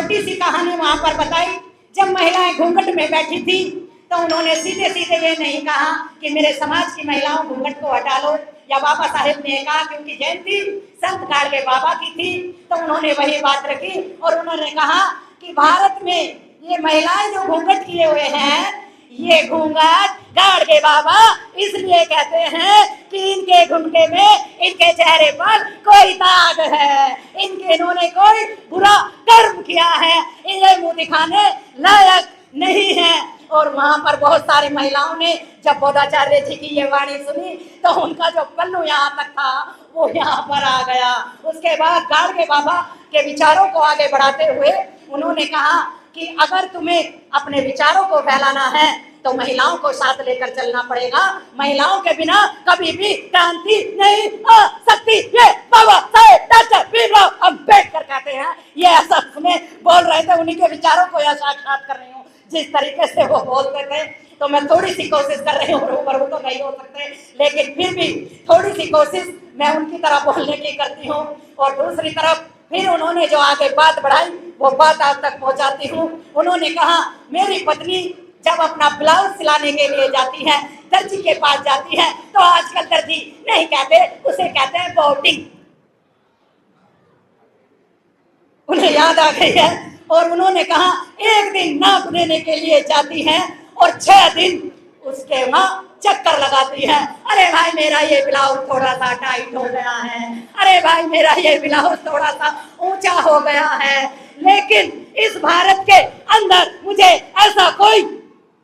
छोटी सी कहानी वहां पर बताई। जब महिलाएं घूंघट में बैठी थी तो उन्होंने सीधे सीधे ये नहीं कहा कि मेरे समाज की महिलाओं घूंघट को हटा लो, या बाबा साहेब ने कहा क्योंकि जयंती संत गाड़गे बाबा की थी तो उन्होंने वही बात रखी और उन्होंने कहा कि भारत में ये महिलाएं जो घूंघट किए हुए हैं, ये घूंघट गाड़गे बाबा इसलिए कहते हैं कि इनके घुंघटे में, इनके चेहरे पर कोई दाग है, इन्होंने कोई बुरा कर्म किया है, इन्हें मुंह दिखाने लायक नहीं है। और वहां पर बहुत सारी महिलाओं ने जब बोधाचार्य जी की ये वाणी सुनी तो उनका जो पल्लू यहाँ तक था वो यहाँ पर आ गया। उसके बाद गाड़गे बाबा के विचारों को आगे बढ़ाते हुए उन्होंने कहा कि अगर तुम्हें अपने विचारों को फैलाना है तो महिलाओं को साथ लेकर चलना पड़ेगा, महिलाओं के बिना कभी भी क्रांति नहीं आ सकती। ये बाबा साहेब डॉक्टर भीमराव अम्बेडकर कहते हैं। ये ऐसा सुने बोल रहे थे, उन्हीं के विचारों को यह साक्षात कर रही हूँ जिस तरीके से वो बोलते थे। तो मैं थोड़ी सी कोशिश कर रही हूँ, ऊपर तो नहीं हो सकते, लेकिन फिर भी थोड़ी सी कोशिश मैं उनकी तरह बोलने की करती हूँ। और दूसरी तरफ फिर उन्होंने जो आगे बात बढ़ाई वो बात आप तक पहुंचाती हूँ। उन्होंने कहा मेरी पत्नी जब अपना ब्लाउज सिलाने के लिए जाती है, दर्जी के पास जाती है, तो आजकल दर्जी नहीं कहते, उसे कहते हैं बोटिंग। उन्हें याद आ गई है और उन्होंने कहा एक दिन नाप देने के लिए जाती है और 6 दिन उसके वहां चक्कर लगाती है। अरे भाई मेरा ये ब्लाउज थोड़ा सा टाइट हो गया है, अरे भाई मेरा ये ब्लाउज थोड़ा सा ऊंचा हो गया है। लेकिन इस भारत के अंदर मुझे ऐसा कोई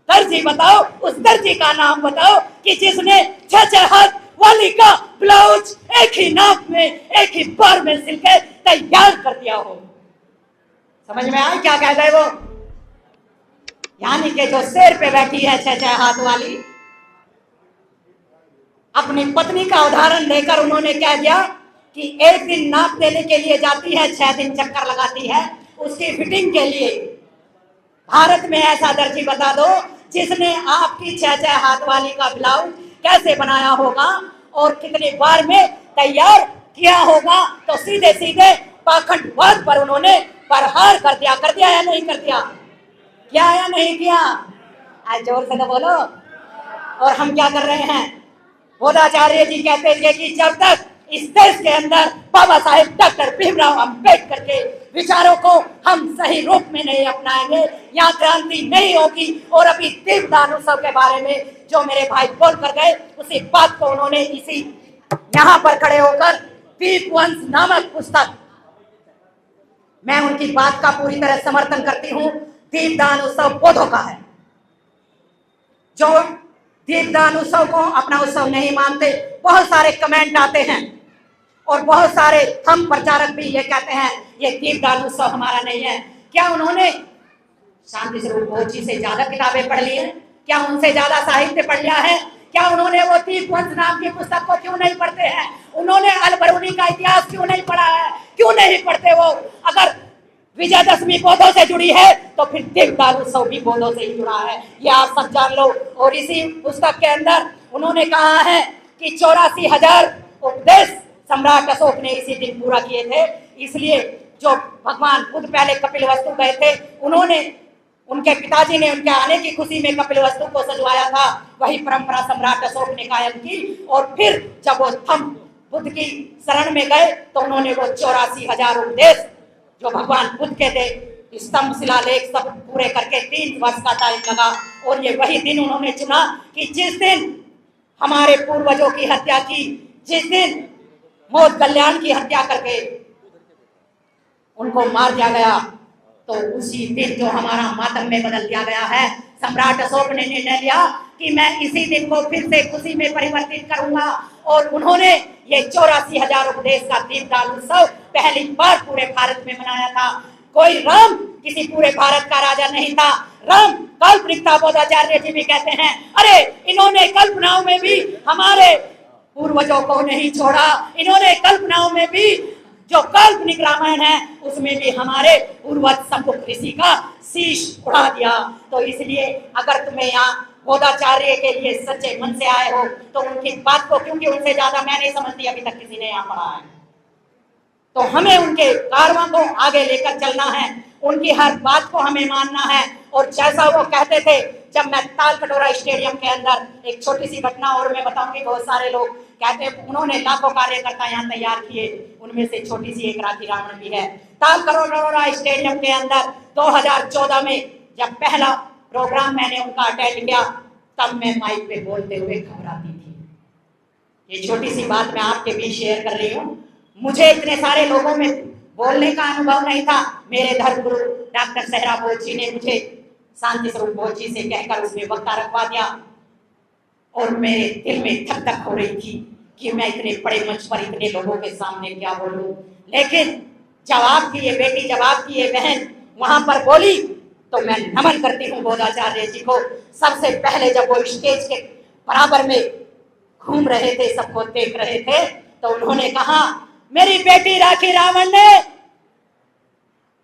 दर्जी बताओ, उस दर्जी का नाम बताओ कि जिसने 6 हाथ वाली का ब्लाउज एक ही नाप में एक ही बार में सिलकर तैयार कर दिया हो। समझ में आया क्या कह गए वो? यानी कि जो शेर पे बैठी है 6 हाथ वाली, अपनी पत्नी का उदाहरण देकर उन्होंने कह दिया कि एक दिन नाप देने के लिए जाती है, 6 दिन चक्कर लगाती है उसकी फिटिंग के लिए। भारत में ऐसा दर्जी बता दो जिसने आपकी 6 हाथ वाली का ब्लाउज कैसे बनाया होगा और कितने बार में तैयार किया होगा। तो सीधे सीधे पाखंडवाद पर उन्होंने प्रहार कर दिया या नहीं कर दिया? किया या नहीं किया? आज जोर से तो बोलो। और हम क्या कर रहे हैं? बोधाचार्य जी कहते थे कि जब तक इस देश के अंदर बाबा साहेब डॉक्टर भीमराव अम्बेडकर के विचारों को हम सही रूप में नहीं अपनाएंगे, यहाँ क्रांति नहीं होगी। और अभी दीपदान उत्सव के बारे में जो मेरे भाई बोल कर गए, उसी बात को उन्होंने इसी यहाँ पर खड़े होकर दीपवंश नामक पुस्तक, मैं उनकी बात का पूरी तरह समर्थन करती हूँ। दीपदान उत्सव बौद्धों का है। जो दीपदान उत्सव को अपना उत्सव नहीं मानते, बहुत सारे कमेंट आते हैं और बहुत सारे हम प्रचारक भी ये कहते हैं ये दीपदान उत्सव हमारा नहीं है। क्या उन्होंने शांति स्वरूप बोझी से ज्यादा किताबें पढ़ ली है? क्या उनसे ज्यादा साहित्य पढ़ लिया है? क्या उन्होंने वो दीपवंश नाम की पुस्तक को क्यों नहीं पढ़ते हैं? उन्होंने अलबरूनी का इतिहास क्यों नहीं पढ़ा है? क्यों नहीं पढ़ते वो? अगर विजयदशमी बौद्धों से जुड़ी है तो फिर दीपदान उत्सव भी बौद्धों से ही जुड़ा है, ये आप सब जान लो। और इसी पुस्तक के अंदर उन्होंने कहा है कि 84,000 उपदेश सम्राट अशोक ने इसी दिन पूरा किए थे। इसलिए जो भगवान बुद्ध पहले कपिलवस्तु गए थे, उन्होंने, उनके पिताजी ने उनके आने की खुशी में कपिलवस्तु को सजवाया था, वही परंपरा सम्राट अशोक ने कायम की। और फिर जब वो थम बुद्ध की शरण में गए तो उन्होंने वो 84,000 उपदेश जो भगवान बुद्ध के थे स्तंभ शिलालेख सब पूरे करके 3 वर्ष का टाइम लगा। और ये वही दिन उन्होंने चुना कि जिस दिन हमारे पूर्वजों की हत्या की, जिस दिन मौत कल्याण की हत्या करके उनको मार दिया गया, तो उसी दिन जो हमारा मातम में बदल दिया गया है। सम्राट अशोक ने निर्णय लिया कि मैं इसी दिन को फिर से खुशी में परिवर्तित करूंगा। और उन्होंने ये 84,000 उपदेश का दीपदान उत्सव पहली बार पूरे भारत में मनाया था। कोई राम किसी पूरे भारत का राजा नहीं था, राम काल्पनिक था। बोधाचार्य जी भी कहते हैं अरे इन्होंने कल्पनाओं में भी हमारे पूर्वजों को नहीं छोड़ा, इन्होंने कल्पनाओं में भी जो काल्पनिक रामायण है उसमें भी हमारे पूर्वज सम्मुख ऋषि का शीश उड़ा दिया। तो इसलिए अगर तुम्हें यहाँ बोधाचार्य के लिए सच्चे मन से आए हो तो उनकी बात को, क्योंकि उनसे ज्यादा मैं नहीं समझती अभी तक किसी ने यहाँ पढ़ा है, तो हमें उनके कारवां को आगे लेकर चलना है, उनकी हर बात को हमें मानना है। और जैसा वो कहते थे, जब मैं तालकटोरा स्टेडियम के अंदर एक छोटी सी घटना और मैं बताऊंगी, बहुत सारे लोग कहते हैं उन्होंने लाखों कार्यकर्ता यहाँ तैयार किए, उनमें से छोटी सी एक राखी रावण भी है। तालकटोरा स्टेडियम के अंदर 2014 में जब पहला प्रोग्राम मैंने उनका अटेंड किया, तब मैं माइक पे बोलते हुए घबराती थी। ये छोटी सी बात मैं आपके बीच शेयर कर रही हूँ। मुझे इतने सारे लोगों में बोलने का अनुभव नहीं था। मेरे धर्मगुरु डॉक्टर सहरा बोध जी ने मुझे शांति स्वरूप बोध जी से कहकर उसमें वक्ता रखवा दिया, और मेरे दिल में धक धक हो रही थी कि मैं इतने बड़े मंच पर इतने लोगों के सामने क्या बोलूं। लेकिन जब आपकी ये बेटी, जब आपकी ये बहन वहां पर बोली, तो मैं नमन करती हूँ बोधाचार्य जी को। सबसे पहले जब वो स्टेज के बराबर में घूम रहे थे, सबको देख रहे थे, तो उन्होंने कहा, मेरी बेटी राखी रावण ने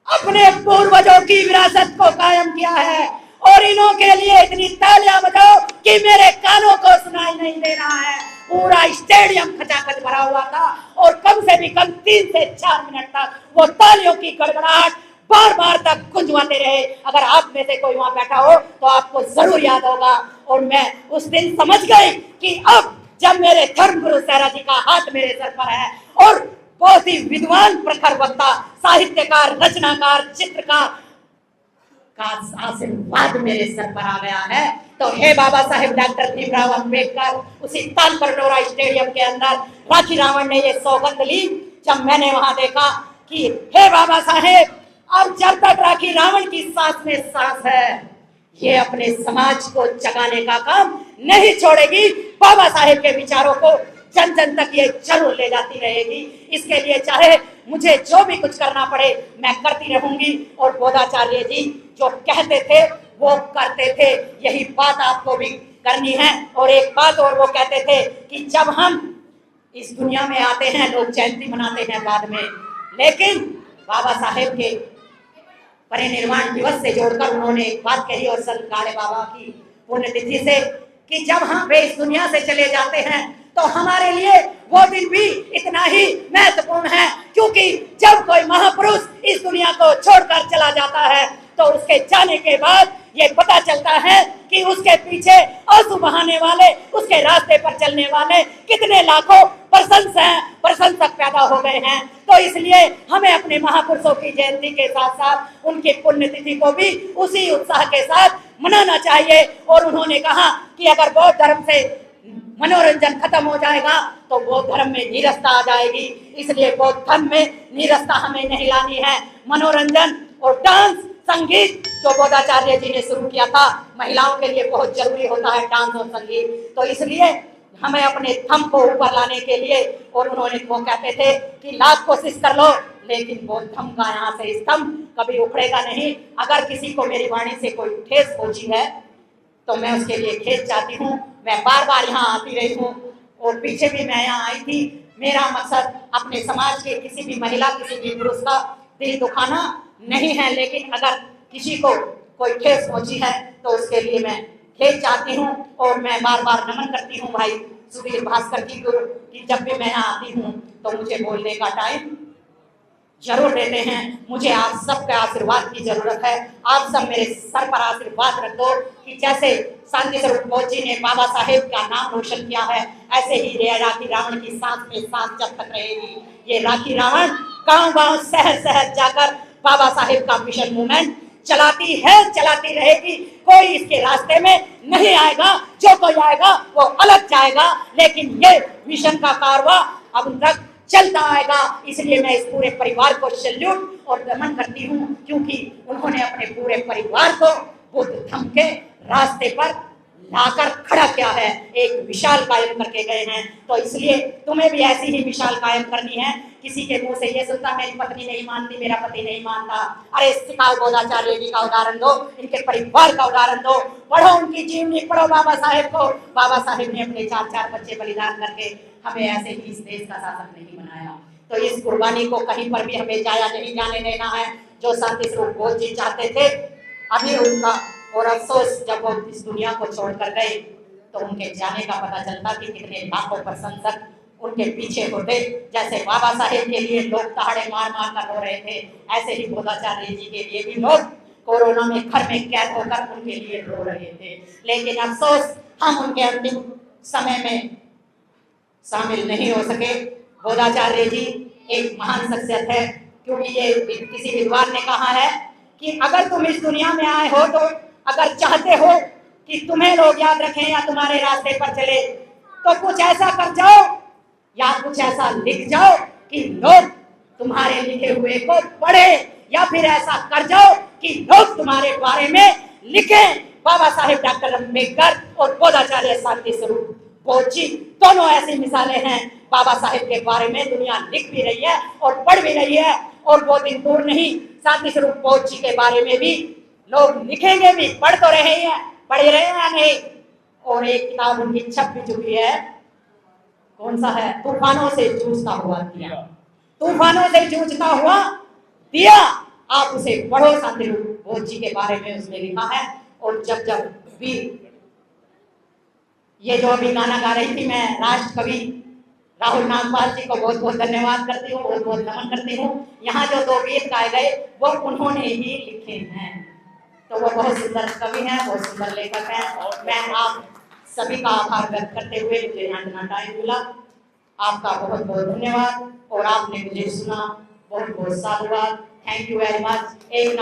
अपने पूर्वजों की विरासत को कायम किया है, और इन्हों के लिए इतनी तालियां बजाओ कि मेरे कानों को सुनाई नहीं दे रहा है। पूरा स्टेडियम खचाखच भरा हुआ था, और कम से भी कम 3 से 4 मिनट तक वो तालियों की गड़गड़ाहट बार बार तक गुंजवाते रहे। अगर आप में से कोई वहां बैठा हो तो आपको जरूर याद होगा। और मैं उस दिन समझ गई कि अब जब मेरे धर्मगुरु सहरा जी का हाथ मेरे सर पर है, और बहुत ही विद्वान प्रखर वक्ता, साहित्यकार, रचनाकार, चित्रकार का आशीर्वाद मेरे सर पर आ गया है, तो हे बाबा साहेब डॉक्टर भीमराव अंबेडकर उसी तालकटोरा स्टेडियम के अंदर राखी रावण ने ये सौगंध ली। जब मैंने वहां देखा कि हे बाबा साहेब, अब जब तक राखी रावण की सांस में सांस है, ये अपने समाज को जगाने का काम नहीं छोड़ेगी। बाबा साहेब के विचारों को जन जन तक ये जरूर ले जाती रहेगी। इसके लिए चाहे मुझे जो भी कुछ करना पड़े, मैं करती रहूंगी। और बोधाचार्य जी जो कहते थे वो करते थे, यही बात आपको भी करनी है। और एक बात और वो कहते थे कि जब हम इस दुनिया में आते हैं, लोग जयंती मनाते हैं बाद में, लेकिन बाबा साहेब के परिनिर्वाण दिवस से जोड़कर उन्होंने एक बात कही, और संत काले बाबा की पुण्यतिथि से, कि जब हम वे इस दुनिया से चले जाते हैं तो हमारे लिए वो दिन भी इतना ही महत्वपूर्ण है। क्योंकि जब कोई महापुरुष इस दुनिया को छोड़कर चला जाता है, तो उसके जाने के बाद ये पता चलता है कि उसके पीछे आंसू बहाने वाले, उसके रास्ते पर चलने वाले कितने लाखों प्रशंसक पैदा हो गए हैं। तो इसलिए हमें अपने महापुरुषों की जयंती के साथ साथ उनकी पुण्यतिथि को भी उसी उत्साह के साथ मनाना चाहिए। और उन्होंने कहा कि अगर बौद्ध धर्म से मनोरंजन खत्म हो जाएगा तो बौद्ध धर्म में नीरसता आ जाएगी। इसलिए बौद्ध धर्म में नीरसता हमें नहीं लानी है। मनोरंजन और डांस, संगीत जो बोधाचार्य जी ने शुरू किया था, महिलाओं के लिए बहुत जरूरी होता है डांस और संगीत। तो इसलिए हमें अपने थम को ऊपर लाने के लिए, और उन्होंने वो कहते थे कि लाख कोशिश कर लो, लेकिन वो थम का यहाँ से स्तंभ कभी उखड़ेगा नहीं। अगर किसी को मेरी वाणी से कोई ठेस पहुंची है तो मैं उसके लिए खेद चाहती हूँ। मैं बार बार यहाँ आती रही हूँ, और पीछे भी मैं यहाँ आई थी। मेरा मकसद अपने समाज के किसी भी महिला, किसी भी पुरुष का दिल दुखाना नहीं है, लेकिन अगर किसी को कोई ठेस पहुंची है तो उसके लिए मैं खेद चाहती हूँ। और मैं बार बार नमन करती हूँ भाई सुधीर भास्कर जी को, कि जब भी मैं यहाँ आती हूँ तो मुझे बोलने का टाइम जरूर देते हैं। मुझे आप सबके आशीर्वाद की जरूरत है। आप सब मेरे सर पर आशीर्वाद रख दो कि जैसे शांति स्वरूप बोध जी ने बाबा साहेब का नाम रोशन किया है, ऐसे ही ये राखी रावण की सांस में सांस जब तक रहेगी, ये राखी रावण गांव-गांव, शहर-शहर जाकर बाबा साहेब का मिशन मूवमेंट चलाती है, चलाती रहेगी। कोई इसके रास्ते में नहीं आएगा, जो कोई आएगा वो अलग जाएगा, लेकिन ये मिशन का कारवां अब तक चलता आएगा। इसलिए मैं इस पूरे परिवार को सैल्यूट और नमन करती हूँ, क्योंकि उन्होंने अपने पूरे परिवार को बुद्ध धम्म के रास्ते पर लाकर खड़ा किया है, एक मिसाल कायम करके गए हैं। तो इसलिए तुम्हें भी ऐसी ही मिसाल कायम करनी है। किसी के मुंह से ये सुनता मेरी पत्नी नहीं मानती, मेरा पति नहीं मानता, अरे सिखाओ बोधाचार्य जी का उदाहरण दो, इनके परिवार का उदाहरण दो, पढ़ो उनकी जीवनी, पढ़ो बाबा साहेब को। बाबा साहेब ने अपने 4-4 बच्चे बलिदान करके हमें ऐसे ही इस देश का शासक नहीं बनाया। तो इस कुर्बानी को कहीं पर भी हमें जाया नहीं जाने देना है। जो शांति स्वरूप बोध जी चाहते थे, अभी उनका और अफसोस, जब वो इस दुनिया को छोड़कर गए तो उनके जाने का पता चलता कि कितने लाखों प्रशंसक उनके पीछे होते। जैसे बाबा साहेब के लिए लोग दहाड़े मार मार कर रो रहे थे, ऐसे ही बोधाचार्य जी के लिए भी लोग कोरोना में घर में कैद होकर उनके लिए रो रहे थे। लेकिन अफसोस हम उनके अंतिम समय में शामिल नहीं हो सके। बोधाचार्य जी एक महान शख्सियत है, क्योंकि ये किसी विद्वान ने कहा है कि अगर तुम इस दुनिया में आए हो तो अगर चाहते हो कि तुम्हें लोग याद रखें या तुम्हारे रास्ते पर चले, तो कुछ ऐसा कर जाओ या कुछ ऐसा लिख जाओ कि लोग तुम्हारे लिखे हुए को पढ़े, या फिर ऐसा कर जाओ कि लोग तुम्हारे बारे में लिखें। बाबा साहेब डॉक्टर अम्बेडकर और बोधाचार्य शांति स्वरूप बोध जी दोनों ऐसी मिसालें हैं। बाबा साहेब के बारे में दुनिया लिख भी रही है और पढ़ भी रही है, और वो दिन दूर नहीं, शांति स्वरूप बोध जी के बारे में भी लोग लिखेंगे भी, पढ़ तो रहे हैं, पढ़ रहे हैं या नहीं। और एक किताब उनकी छप भी चुकी है, कौन सा है, तूफानों से जूझता हुआ दिया। तूफानों से जूझता हुआ दिया, आप उसे पढ़ो। शांति स्वरूप बोध जी के बारे में उसने लिखा है। और जब जब भी ये जो अभी गाना गा रही थी, मैं राष्ट्र कवि राहुल नागपाल जी को बहुत बहुत धन्यवाद करती हूँ, बहुत बहुत नमन करती हूँ। यहाँ जो 2 गीत गाए गए वो उन्होंने ही लिखे हैं, तो वो बहुत सुंदर कवि हैं, बहुत सुंदर लेखक हैं। और मैं आप सभी का आभार व्यक्त करते हुए मुझे यहाँ इतना टाइम मिला, आपका बहुत बहुत धन्यवाद। और आपने मुझे सुना, बहुत बहुत साधुवाद। Thank you very much. एक